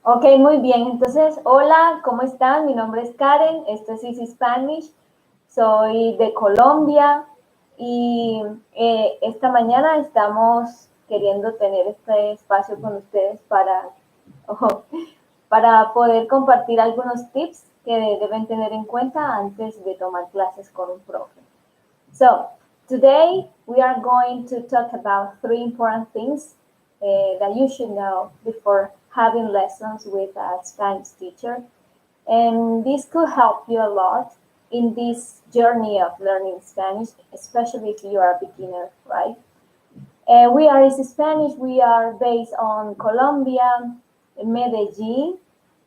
Ok, muy bien. Entonces, hola, ¿cómo están? Mi nombre es Karen, esto es Easy Spanish, soy de Colombia y esta mañana estamos queriendo tener este espacio con ustedes para poder compartir algunos tips que deben tener en cuenta antes de tomar clases con un profe. So, today we are going to talk about three important things that you should know before having lessons with a Spanish teacher. And this could help you a lot in this journey of learning Spanish, especially if you are a beginner, right? We are Easy Spanish. We are based on Colombia, Medellin,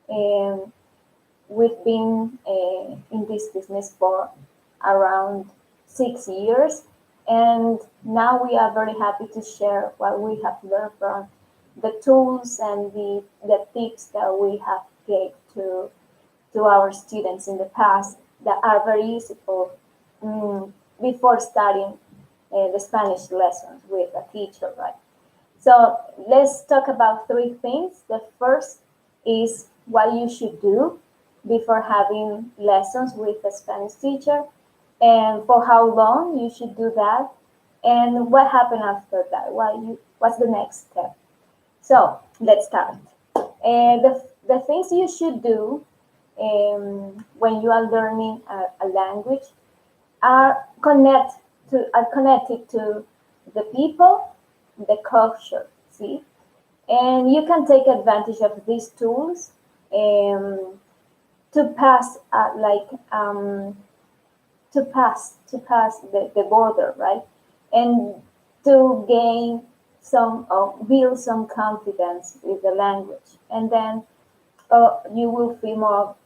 and we've been in this business for around 6 years, and now we are very happy to share what we have learned from the tools and the tips that we have gave to our students in the past that are very useful before starting the Spanish lessons with a teacher, right? So let's talk about three things. The first is what you should do before having lessons with a Spanish teacher, and for how long you should do that, and what happened after that. What's the next step? So let's start. The things you should do when you are learning a language are connected to the people, the culture. See, and you can take advantage of these tools um, to pass the border, right? And to gain some build some confidence with the language, and then you will feel more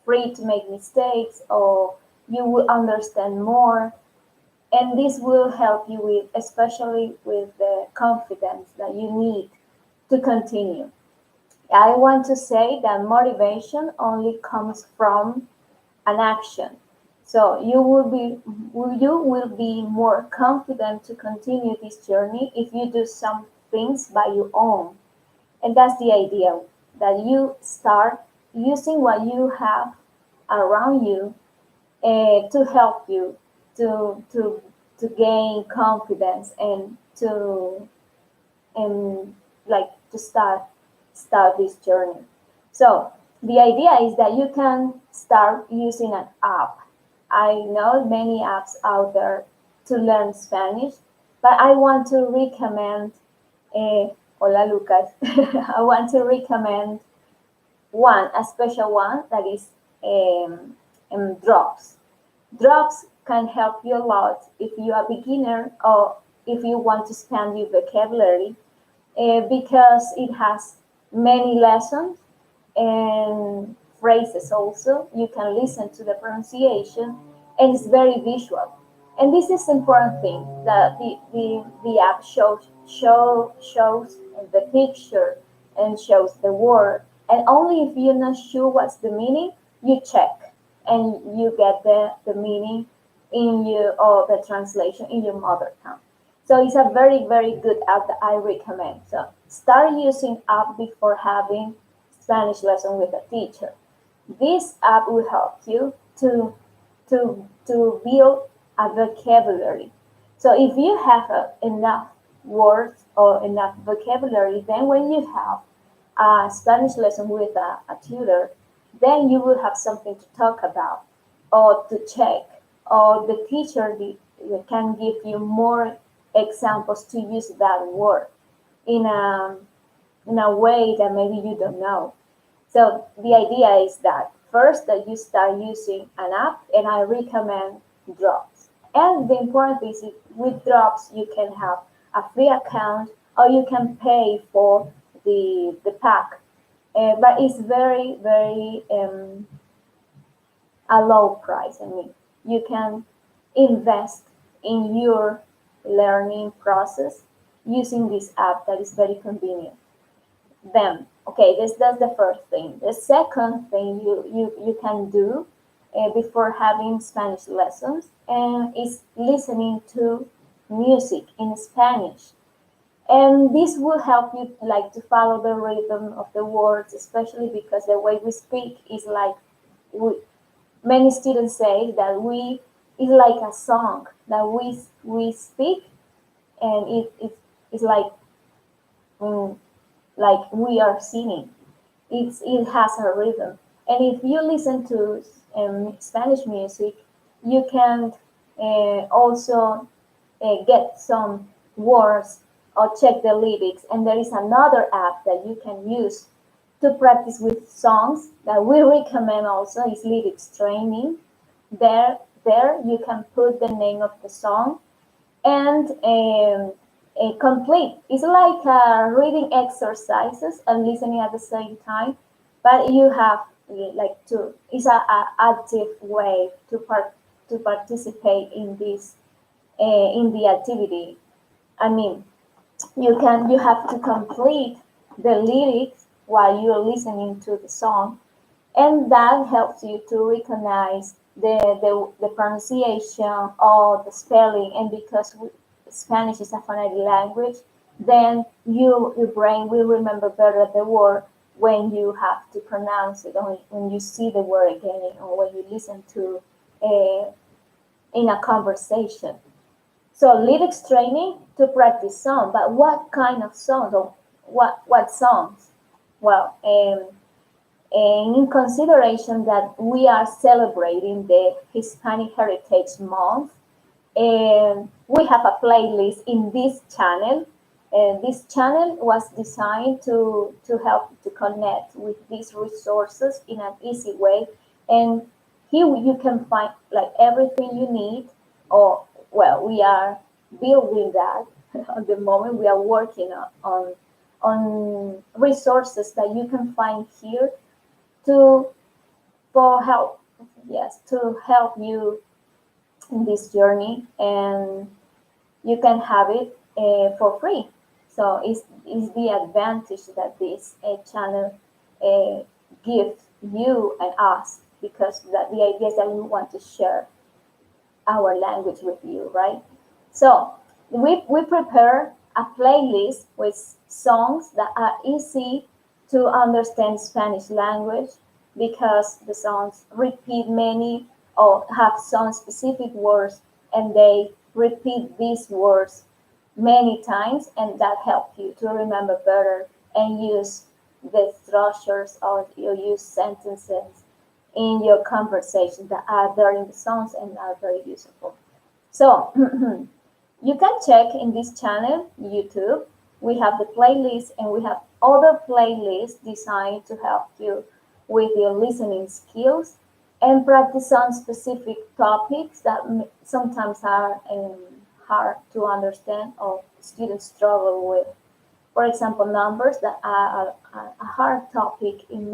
free to make mistakes, or you will understand more, and this will help you with, especially with the confidence that you need to continue. I want to say that motivation only comes from an action. So you will be more confident to continue this journey if you do some things by your own. And that's the idea, that you start using what you have around you to help you to to to gain confidence and to start this journey. So the idea is that you can start using an app. I know many apps out there to learn Spanish, but I want to recommend hola Lucas. I want to recommend a special one that is Drops. Drops can help you a lot if you are a beginner, or if you want to expand your vocabulary, because it has many lessons and phrases also. You can listen to the pronunciation, and it's very visual. And this is important thing, that the app shows the picture and shows the word. And only if you're not sure what's the meaning, you check and you get the meaning in your, or the translation in your mother tongue. So it's a very, very good app that I recommend. So start using app before having Spanish lesson with a teacher. This app will help you to build a vocabulary. So if you have enough words or enough vocabulary, then when you have a Spanish lesson with a tutor, then you will have something to talk about or to check, or the teacher can give you more examples to use that word in a in a way that maybe you don't know. So the idea is that first that you start using an app, and I recommend Drops. And the important thing is, with Drops you can have a free account, or you can pay for the pack. But it's very, very a low price. I mean, you can invest in your learning process using this app that is very convenient. Then, okay, that's the first thing. The second thing you can do before having Spanish lessons is listening to music in Spanish. And this will help you like to follow the rhythm of the words, especially because the way we speak is like we, many students say that we is like a song that we speak, and it's mm, like we are singing. It has a rhythm, and if you listen to Spanish music, you can also get some words or check the lyrics. And there is another app that you can use to practice with songs that we recommend also is Lyrics Training. There you can put the name of the song and a complete. It's like reading exercises and listening at the same time, but you have like to. It's a active way to participate in this in the activity. I mean, you have to complete the lyrics while you're listening to the song, and that helps you to recognize the pronunciation or the spelling. And because Spanish is a phonetic language, then your brain will remember better the word when you have to pronounce it, or when you see the word again, or when you listen to a, in a conversation. So lyrics training to practice song, but what kind of songs or what songs? Well, and in consideration that we are celebrating the Hispanic Heritage Month, and we have a playlist in this channel. And this channel was designed to help to connect with these resources in an easy way. And here you can find like everything you need, or well, we are building that at the moment. We are working on resources that you can find here to for help, yes, to help you in this journey, and you can have it for free. So it's the advantage that this channel uh, gives you and us, because that the idea is that we want to share our language with you, right? So we prepare a playlist with songs that are easy to understand Spanish language, because the songs repeat many or have some specific words, and they repeat these words many times, and that helps you to remember better and use the structures, or you use sentences in your conversation that are there in the songs and are very useful. So you can check in this channel, YouTube. We have the playlist, and we have other playlists designed to help you with your listening skills and practice on specific topics that sometimes are hard to understand or students struggle with. For example, numbers that are a hard topic in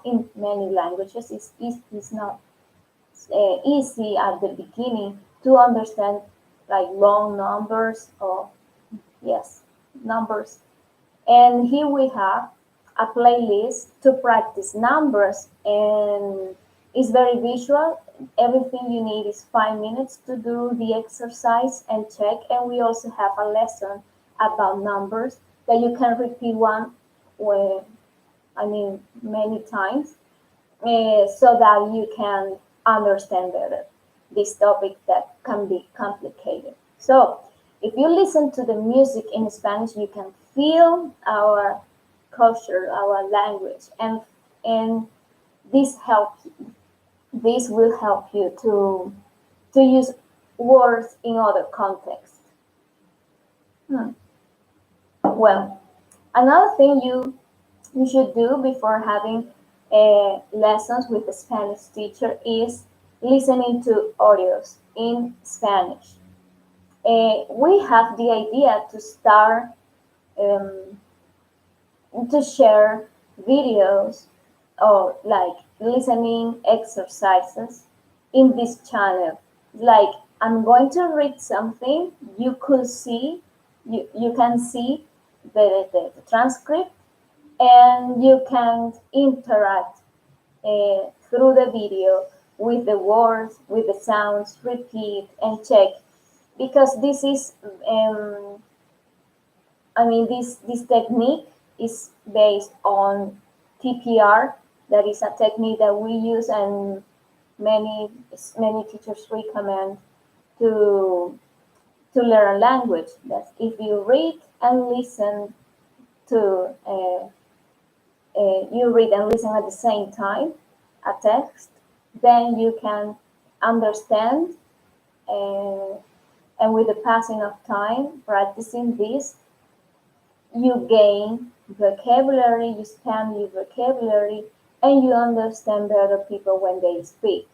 in many languages. It's not easy at the beginning to understand like long numbers, or yes, numbers. And here we have a playlist to practice numbers, and it's very visual. Everything you need is 5 minutes to do the exercise and check. And we also have a lesson about numbers that you can repeat one, when, I mean, many times, so that you can understand better this topic that can be complicated. So, if you listen to the music in Spanish, you can feel our culture, our language, and this helps. This will help you to use words in other contexts. Hmm. Well, another thing you should do before having lessons with a Spanish teacher is listening to audios in Spanish. We have the idea to start um, to share videos or like listening exercises in this channel. Like, I'm going to read something, you could see, you can see the transcript, and you can interact through the video with the words, with the sounds, repeat and check, because this is I mean, this technique is based on TPR. That is a technique that we use and many teachers recommend to learn a language. That if you read and listen to you read and listen at the same time a text, then you can understand. Uh, and with the passing of time, practicing this, you gain vocabulary, you expand your vocabulary, and you understand better people when they speak.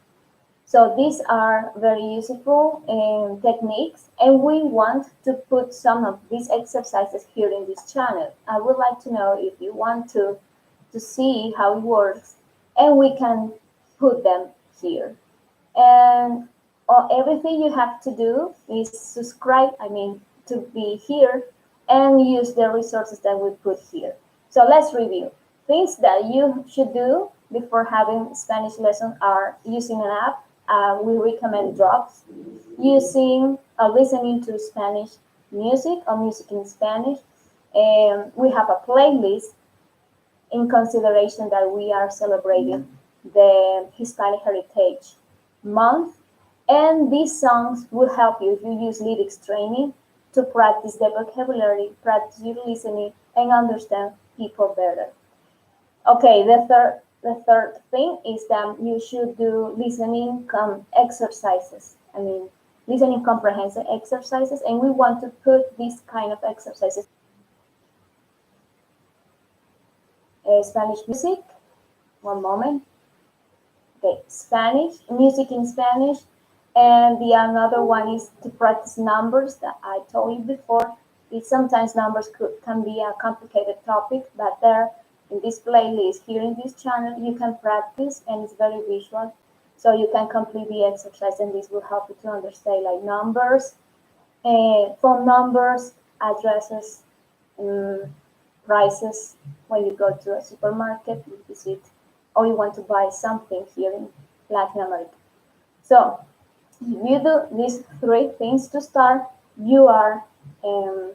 So these are very useful techniques, and we want to put some of these exercises here in this channel. I would like to know if you want to see how it works, and we can put them here. And everything you have to do is subscribe, I mean, to be here and use the resources that we put here. So let's review. Things that you should do before having Spanish lesson are using an app. We recommend Drops, using listening to Spanish music or music in Spanish. And we have a playlist in consideration that we are celebrating the Hispanic Heritage Month. And these songs will help you if you use lyrics training to practice the vocabulary, practice your listening, and understand people better. Okay, the third thing is that you should do listening exercises. I mean, listening comprehensive exercises, and we want to put these kind of exercises. Spanish music. One moment. Okay, Spanish music in Spanish, and the another one is to practice numbers that I told you before. Sometimes numbers can be a complicated topic, but there in this playlist here in this channel you can practice, and it's very visual, so you can complete the exercise, and this will help you to understand like numbers, phone numbers, addresses, prices when you go to a supermarket, you visit, or you want to buy something here in Latin America. So if you do these three things to start, you are, you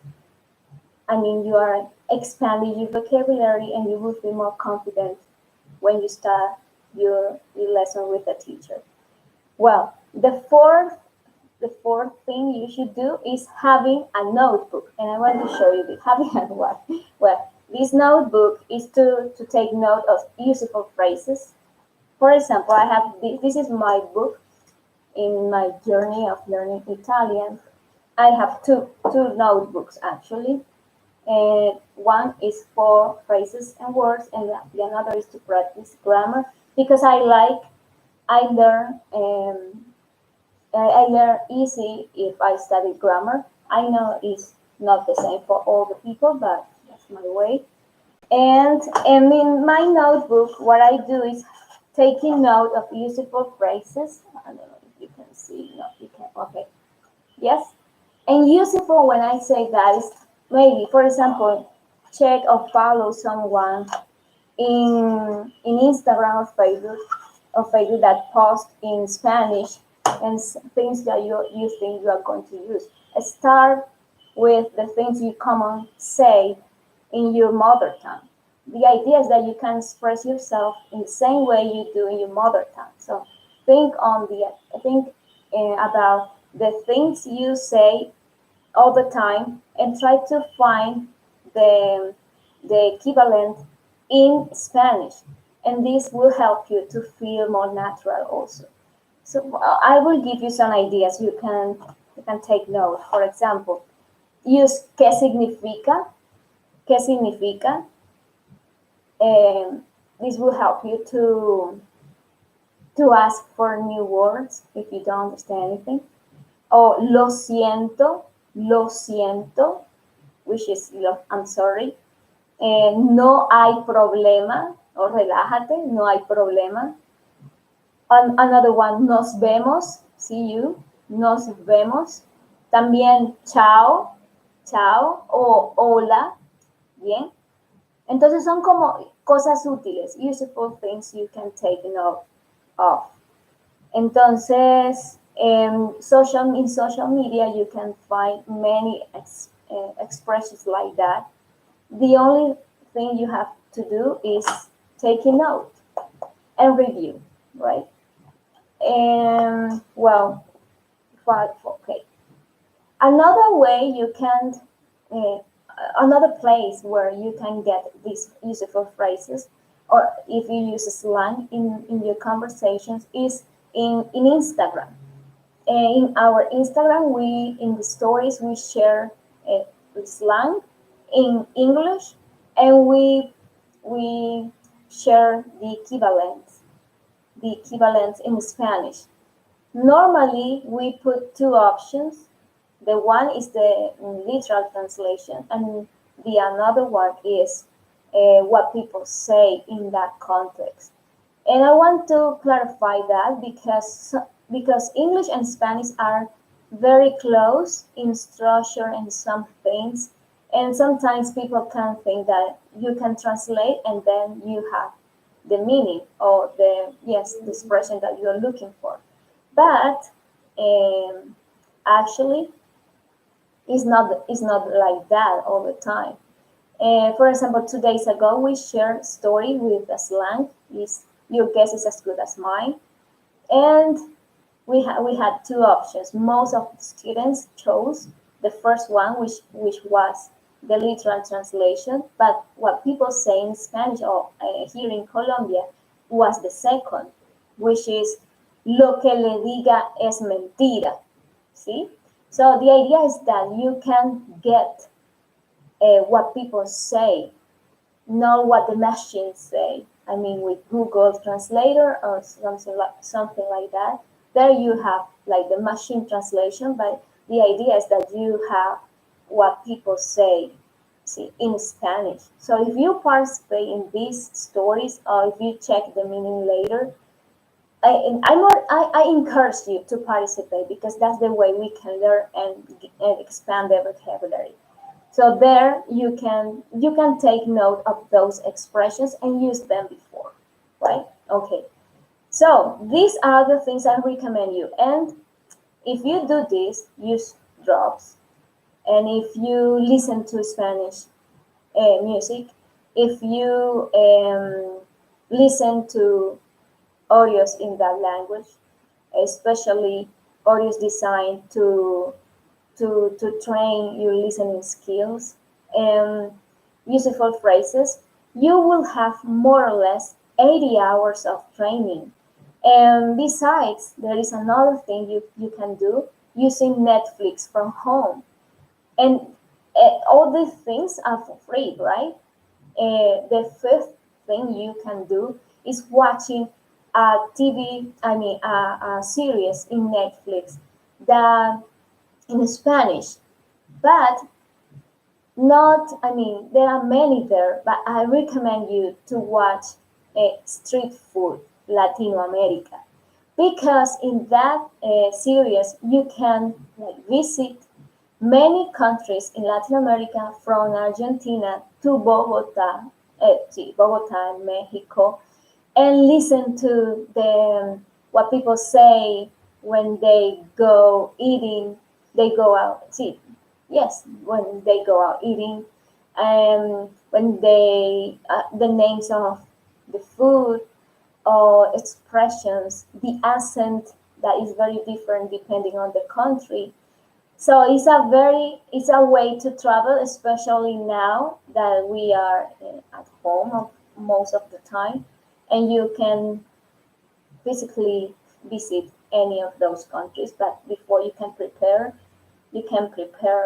are expanding your vocabulary, and you will feel more confident when you start your lesson with the teacher. Well, the fourth thing you should do is having a notebook. And I want to show you this. Having a what? Well, this notebook is to take note of useful phrases. For example, I have this is my book in my journey of learning Italian. I have two notebooks actually. And one is for phrases and words, and the another is to practice grammar, because I learn I learn easy if I study grammar. I know it's not the same for all the people, but that's my way. And in my notebook, what I do is taking note of useful phrases. I don't know if you can see. No, you can. Okay. Yes. And useful, when I say that, is maybe, for example, check or follow someone in Instagram or Facebook that post in Spanish, and things that you think you are going to use. Start with the things you common say in your mother tongue. The idea is that you can express yourself in the same way you do in your mother tongue. So think about the things you say all the time, and try to find the equivalent in Spanish, and this will help you to feel more natural also. So I will give you some ideas you can take note. For example, use qué significa, qué significa. This will help you to ask for new words if you don't understand anything. Or lo siento, which is I'm sorry. No hay problema, o relájate, no hay problema. Another one, nos vemos, see you, nos vemos. También chao, chao, o hola, bien. Entonces son como cosas útiles, useful things you can take note of. Entonces, in social media, you can find many expressions like that, the only thing you have to do is take a note and review, right? And well, okay. Another way you can, uh, another place where you can get these useful phrases, or if you use slang in your conversations, is in Instagram. In our Instagram, in the stories, we share uh, slang in English, and we share the equivalents in Spanish. Normally, we put two options. The one is the literal translation, and the another one is what people say in that context. And I want to clarify that because English and Spanish are very close in structure and some things, and sometimes people can think that you can translate and then you have the meaning or the expression that you're looking for. But actually, it's not like that all the time. For example, 2 days ago, we shared a story with a slang. Is your guess is as good as mine, and we had two options. Most of the students chose the first one, which was the literal translation. But what people say in Spanish or here in Colombia was the second, which is lo que le diga es mentira. See, so the idea is that you can get what people say, not what the machines say. I mean, with Google Translator or something like that. There you have like the machine translation, but the idea is that you have what people say, see, in Spanish. So if you participate in these stories, or if you check the meaning later, I encourage you to participate because that's the way we can learn and expand the vocabulary. So there you can take note of those expressions and use them before, right? Okay. So these are the things I recommend you. And if you do this, use drops. And if you listen to Spanish music, if you listen to audios in that language, especially audios designed to train your listening skills and useful phrases, you will have more or less 80 hours of training. And besides, there is another thing you can do using Netflix from home. And all these things are for free, right? The fifth thing you can do is watching a TV, I mean, a series in Netflix that in Spanish, but not, I mean, there are many there, but I recommend you to watch Street Food Latino America because in that series you can like visit many countries in Latin America from Argentina to Bogota, Bogota, Mexico, and listen to what people say when they go eating, they go out. See, yes, when they go out eating, and when the names of the food or expressions, the accent that is very different depending on the country. So it's a way to travel, especially now that we are at home most of the time, and you can physically visit any of those countries. But before you can prepare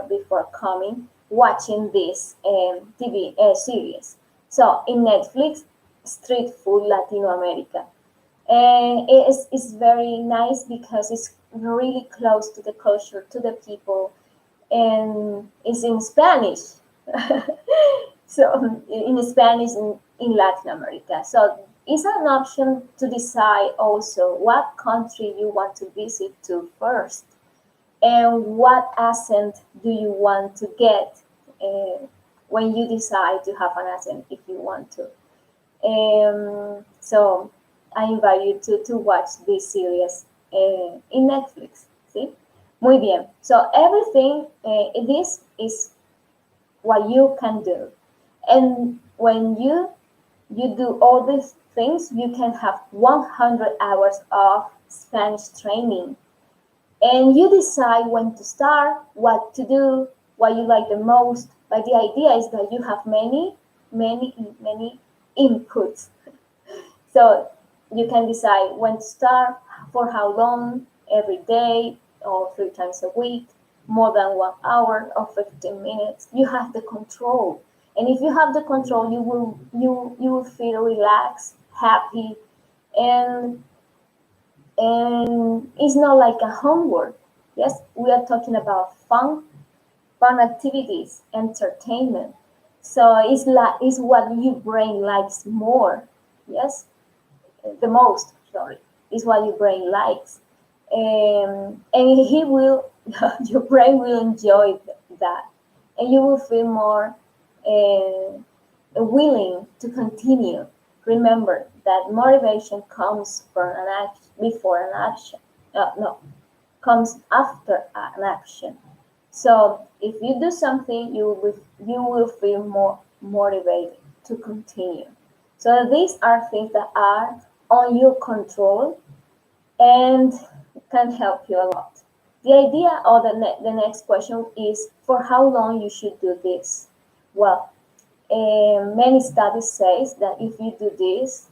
before coming, watching this TV series. So in Netflix, Street Food Latino America. And it's very nice because it's really close to the culture, to the people, and it's in Spanish. So in Spanish in Latin America. So it's an option to decide also what country you want to visit to first and what accent do you want to get when you decide to have an accent if you want to. So I invite you to watch this series in Netflix. See? Muy bien. So everything, this is what you can do. And when you do all these things, you can have 100 hours of Spanish training. And you decide when to start, what to do, what you like the most. But the idea is that you have many inputs. So you can decide when to start, for how long, every day, or 3 times a week, more than 1 hour or 15 minutes. You have the control. And if you have the control, you will feel relaxed, happy, and it's not like a homework. Yes, we are talking about fun activities, entertainment. So it's what your brain likes more. Yes, the most. Sorry, is what your brain likes, and he will. Your brain will enjoy that, and you will feel more willing to continue. Remember that motivation comes from an action before an action. No, comes after an action. So if you do something, you will feel more motivated to continue. So these are things that are on your control and can help you a lot. The idea or the next question is for how long you should do this. Well, many studies says that if you do this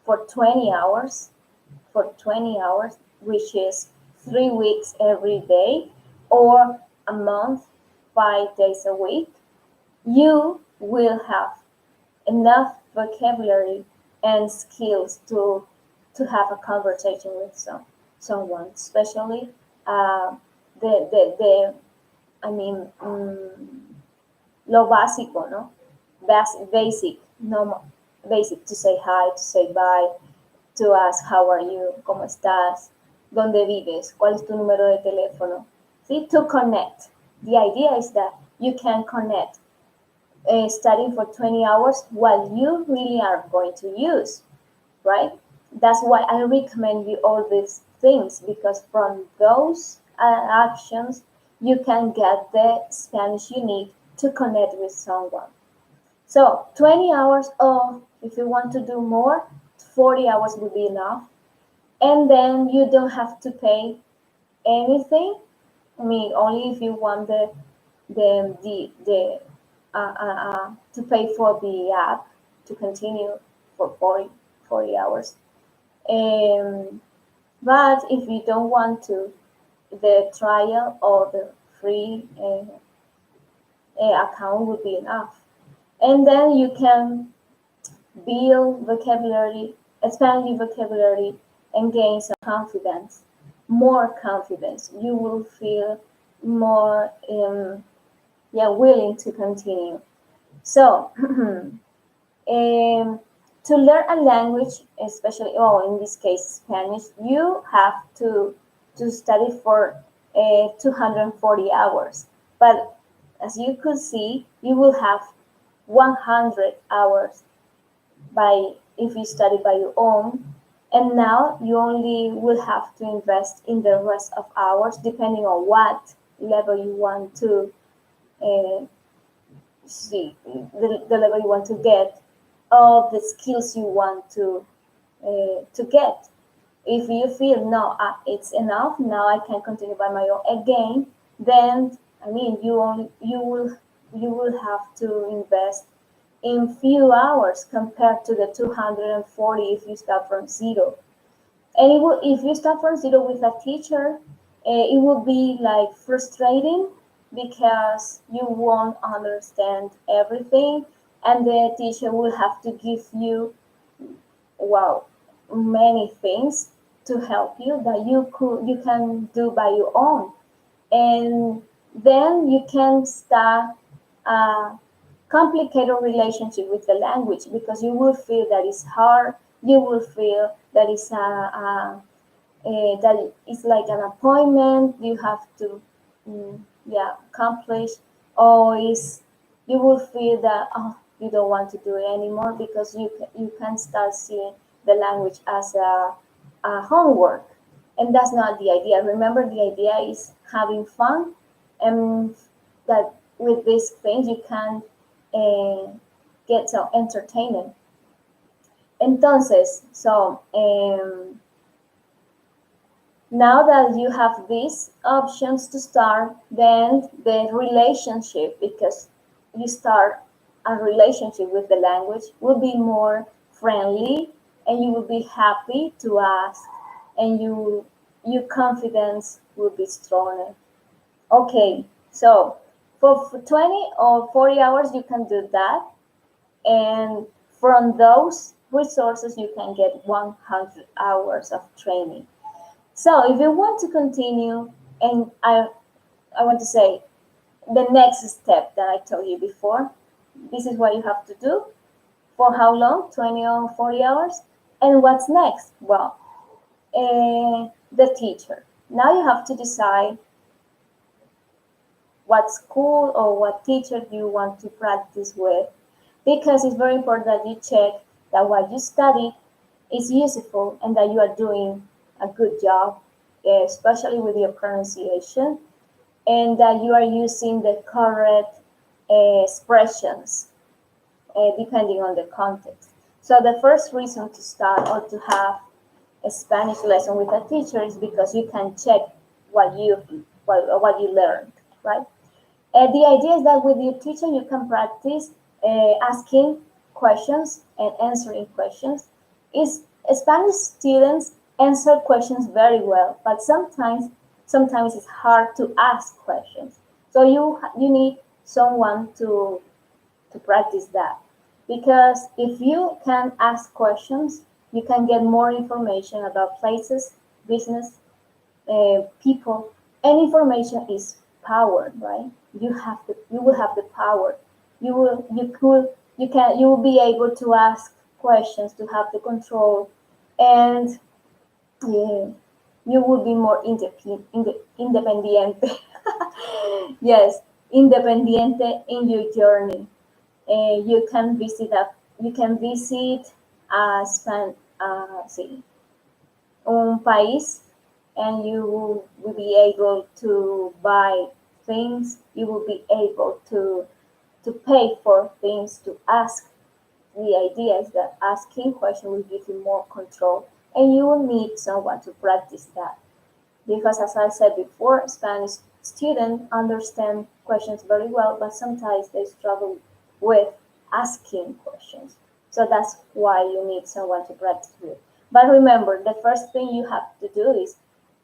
for 20 hours, which is 3 weeks every day, or a month, 5 days a week, you will have enough vocabulary and skills to have a conversation with someone, especially the I mean, lo básico, ¿no? Basic, no, basic, to say hi, to say bye, to ask how are you, cómo estás, dónde vives, cuál es tu número de teléfono. See, to connect. The idea is that you can connect studying for 20 hours what you really are going to use, right? That's why I recommend you all these things, because from those actions you can get the Spanish you need to connect with someone. So 20 hours, or if you want to do more, 40 hours will be enough. And then you don't have to pay anything. I mean, only if you want the to pay for the app to continue for 40 hours. But if you don't want to, the trial or the free account would be enough. And then you can build vocabulary, expand your vocabulary, and gain some confidence, more confidence. You will feel more willing to continue. So, to learn a language, especially, in this case, Spanish, you have to study for 240 hours. But as you could see, you will have 100 hours if you study by your own. And now you only will have to invest in the rest of hours, depending on what level you want to see, the level you want to get, of the skills you want to get. If you feel no, it's enough, now I can continue by my own again, then I mean you will have to invest in few hours compared to the 240 if you start from zero. And if you start from zero with a teacher, it will be like frustrating because you won't understand everything, and the teacher will have to give you many things to help you that you can do by your own. And then you can start a complicated relationship with the language, because you will feel that it's hard. You will feel that that it's like an appointment you have to accomplish, or you will feel that you don't want to do it anymore, because you can start seeing the language as a homework, and that's not the idea. Remember, the idea is having fun, and that with these things you can get some entertainment. Entonces, now that you have these options to start, then the relationship, because you start a relationship with the language, will be more friendly, and you will be happy to ask, and your confidence will be stronger. Okay, so for 20 or 40 hours you can do that, and from those resources you can get 100 hours of training. So if you want to continue, and I want to say the next step that I told you before, this is what you have to do. For how long? 20 or 40 hours? And what's next? Well, the teacher. Now you have to decide what school or what teacher you want to practice with, because it's very important that you check that what you study is useful and that you are doing a good job, especially with your pronunciation, and that you are using the correct expressions depending on the context. So the first reason to start or to have a Spanish lesson with a teacher is because you can check what you learned, right? The idea is that with your teacher you can practice asking questions and answering questions. Is Spanish students answer questions very well, but sometimes it's hard to ask questions. So you need someone to practice that, because if you can ask questions, you can get more information about places, business, people, and information is power, right? You will have the power. You will be able to ask questions, to have the control, and uh, you will be more independiente. Yes, independiente in your journey. You can visit a un país, and you will be able to buy things. You will be able to pay for things, to ask. The idea is that asking questions will give you more control, and you will need someone to practice that, because as I said before, Spanish students understand questions very well, but sometimes they struggle with asking questions. So that's why you need someone to practice with. But remember, the first thing you have to do is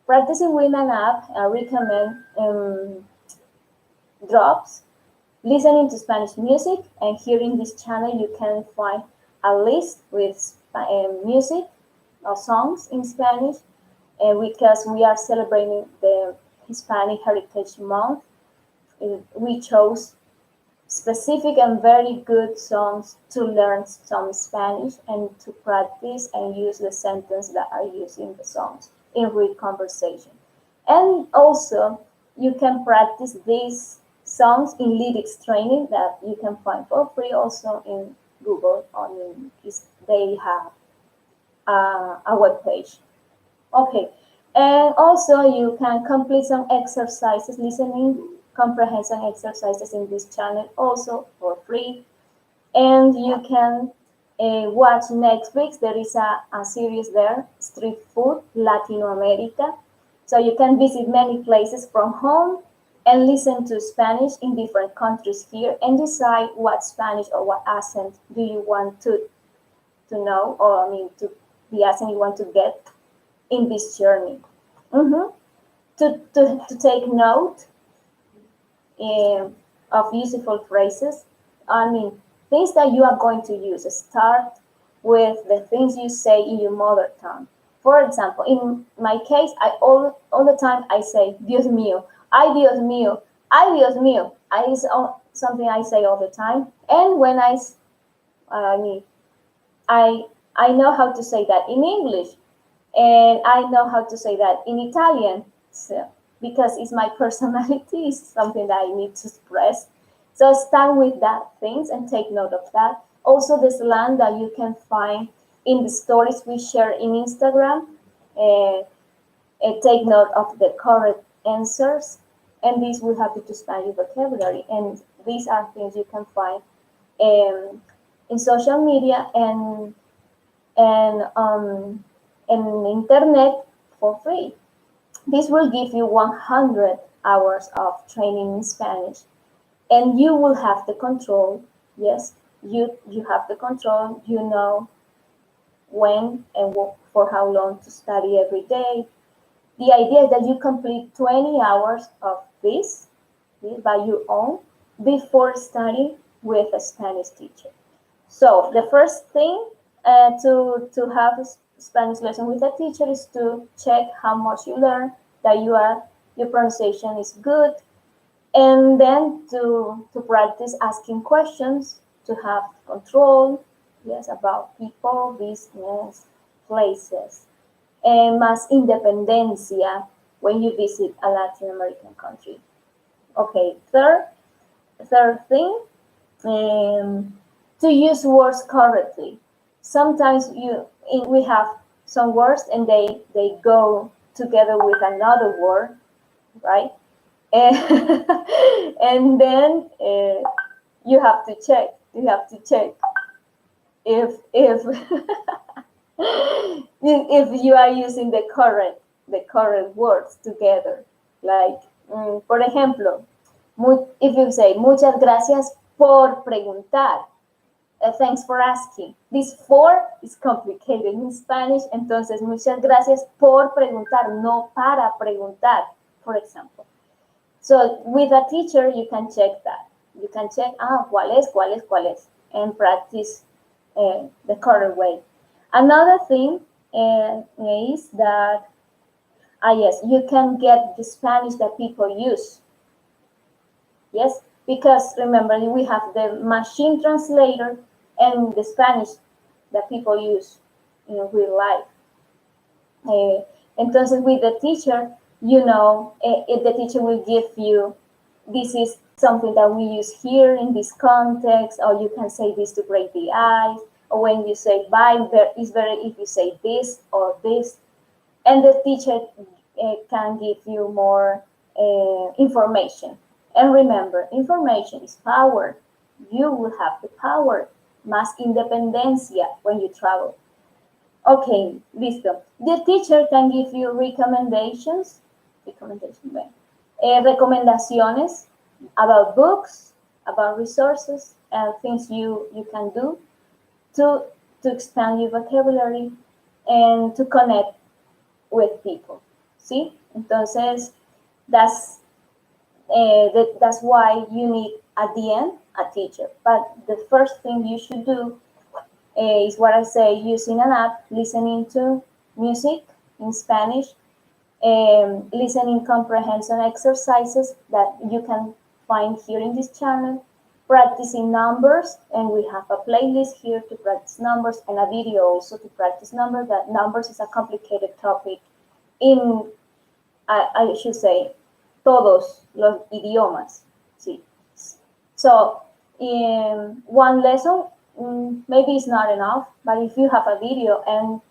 practicing with an app. I recommend Drops, listening to Spanish music, and here in this channel you can find a list with music or songs in Spanish, because we are celebrating the Hispanic Heritage Month. We chose specific and very good songs to learn some Spanish and to practice and use the sentence that are used in the songs in real conversation. And also, you can practice these songs in lyrics training that you can find for free also in Google. They have a web page. Okay, and also you can complete some exercises, listening comprehension exercises in this channel also for free. And you can watch Netflix. There is a series there, Street Food Latino America. So you can visit many places from home and listen to Spanish in different countries here and decide what Spanish or what accent do you want to know, or the accent you want to get in this journey. Mm-hmm. To take note of useful phrases, things that you are going to use. Start with the things you say in your mother tongue. For example, in my case, I all the time I say Dios mío, ay Dios mío, ay Dios mío. It's something I say all the time. And when I mean, I know how to say that in English, and I know how to say that in Italian. So, because it's my personality, it's something that I need to express. So start with that things and take note of that. Also, the slang that you can find in the stories we share in Instagram, take note of the correct answers, and this will help you to expand your vocabulary. And these are things you can find in social media and internet for free. This will give you 100 hours of training in Spanish, and you will have the control. Yes, you have the control. You know when and for how long to study every day. The idea is that you complete 20 hours of this by your own before studying with a Spanish teacher. So the first thing to have a Spanish lesson with a teacher is to check how much you learn, that your pronunciation is good, and then to practice asking questions, to have control, yes, about people, business, places, and más independencia when you visit a Latin American country. Okay, third thing, to use words correctly. Sometimes we have some words and they go together with another word, right? And, and then you have to check. You have to check if if you are using the correct words together. Like, por ejemplo, if you say muchas gracias por preguntar, thanks for asking. This for is complicated in Spanish, entonces muchas gracias por preguntar, no para preguntar, for example. So with a teacher, you can check that. You can check, cuál es, and practice the correct way. Another thing is that, yes, you can get the Spanish that people use. Yes, because remember, we have the machine translator and the Spanish that people use in real life. Entonces, with the teacher, if the teacher will give you, this is something that we use here in this context, or you can say this to break the ice, or when you say bye, it's better if you say this or this. And the teacher can give you more information. And remember, information is power. You will have the power, más independencia when you travel. Okay, listo. The teacher can give you recomendaciones about books, about resources, and things you can do to expand your vocabulary and to connect with people. ¿Sí? Entonces, that's why you need at the end a teacher. But the first thing you should do is what I say, using an app, listening to music in Spanish, listening comprehension exercises that you can find here in this channel, practicing numbers, and we have a playlist here to practice numbers and a video also to practice numbers. That numbers is a complicated topic in, I should say, todos los idiomas. Sí. So in one lesson, maybe it's not enough, but if you have a video and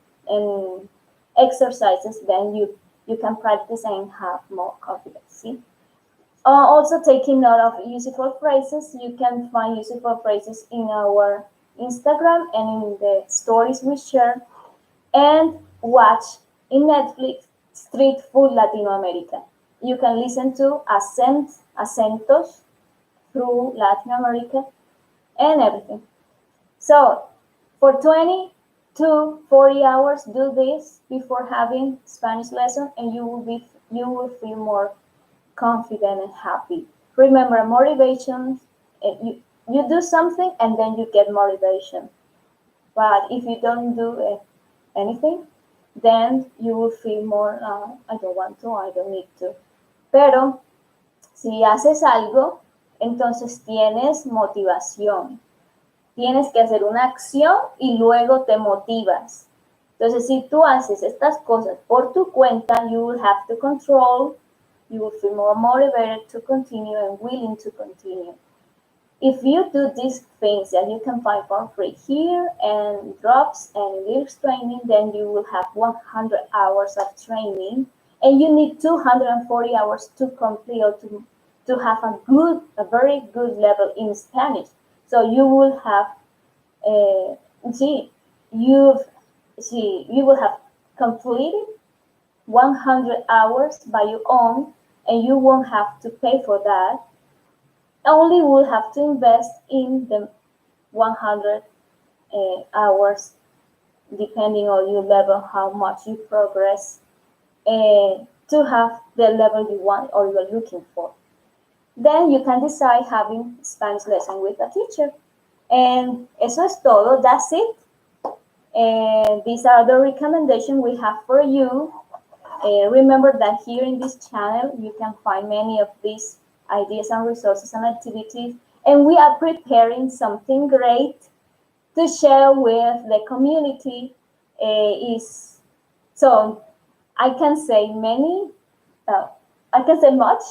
exercises, then you can practice and have more confidence. See? Also taking note of useful phrases. You can find useful phrases in our Instagram and in the stories we share. And watch in Netflix Street Food Latino America. You can listen to acentos through Latin America and everything. So for 20 to 40 hours, do this before having Spanish lesson, and you will feel more confident and happy. Remember, motivation. You do something and then you get motivation. But if you don't do anything, then you will feel more, I don't want to, I don't need to. Pero si haces algo, entonces tienes motivación. Tienes que hacer una acción y luego te motivas. Entonces, si tú haces estas cosas por tu cuenta, you will have the control, you will feel more motivated to continue and willing to continue. If you do these things that you can find for free here and drops and lyrics training, then you will have 100 hours of training and you need 240 hours to complete or to have a very good level in Spanish. So you will have, you will have completed 100 hours by your own, and you won't have to pay for that. Only will have to invest in the 100 hours, depending on your level, how much you progress, to have the level you want or you're looking for. Then you can decide having Spanish lesson with a teacher. And eso es todo. That's it. And these are the recommendations we have for you. Remember that here in this channel, you can find many of these ideas and resources and activities. And we are preparing something great to share with the community. So I can say I can say much.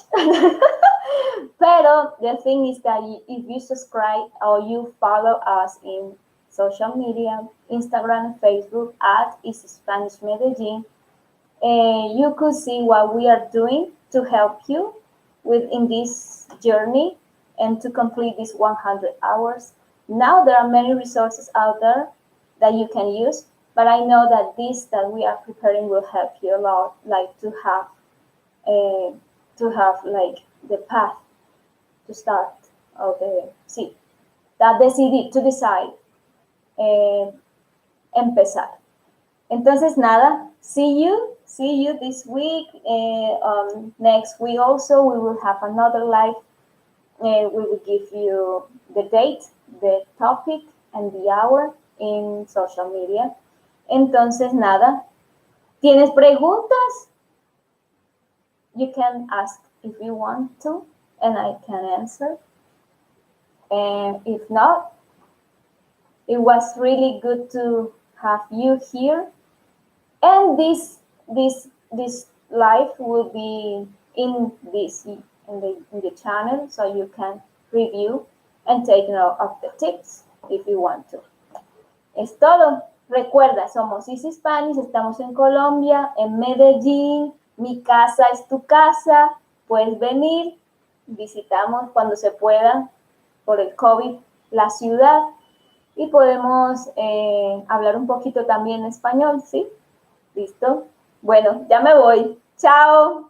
Pero the thing is that if you subscribe or you follow us in social media, Instagram, Facebook at Easy Spanish Medellin, you could see what we are doing to help you in this journey and to complete these 100 hours. Now there are many resources out there that you can use, but I know that this that we are preparing will help you a lot, like to have like the path to start of the to decide empezar. Entonces nada, see you this week. Next week also we will have another live. We will give you the date, the topic, and the hour in social media. Entonces nada, ¿tienes preguntas? You can ask if you want to, and I can answer. And if not, it was really good to have you here. And this live will be in the channel, so you can review and take note of the tips if you want to. Es todo. Recuerda, somos Easy Spanish, estamos en Colombia, en Medellín. Mi casa es tu casa. Puedes venir. Visitamos cuando se pueda por el COVID la ciudad y podemos hablar un poquito también español, ¿sí? ¿Listo? Bueno, ya me voy. ¡Chao!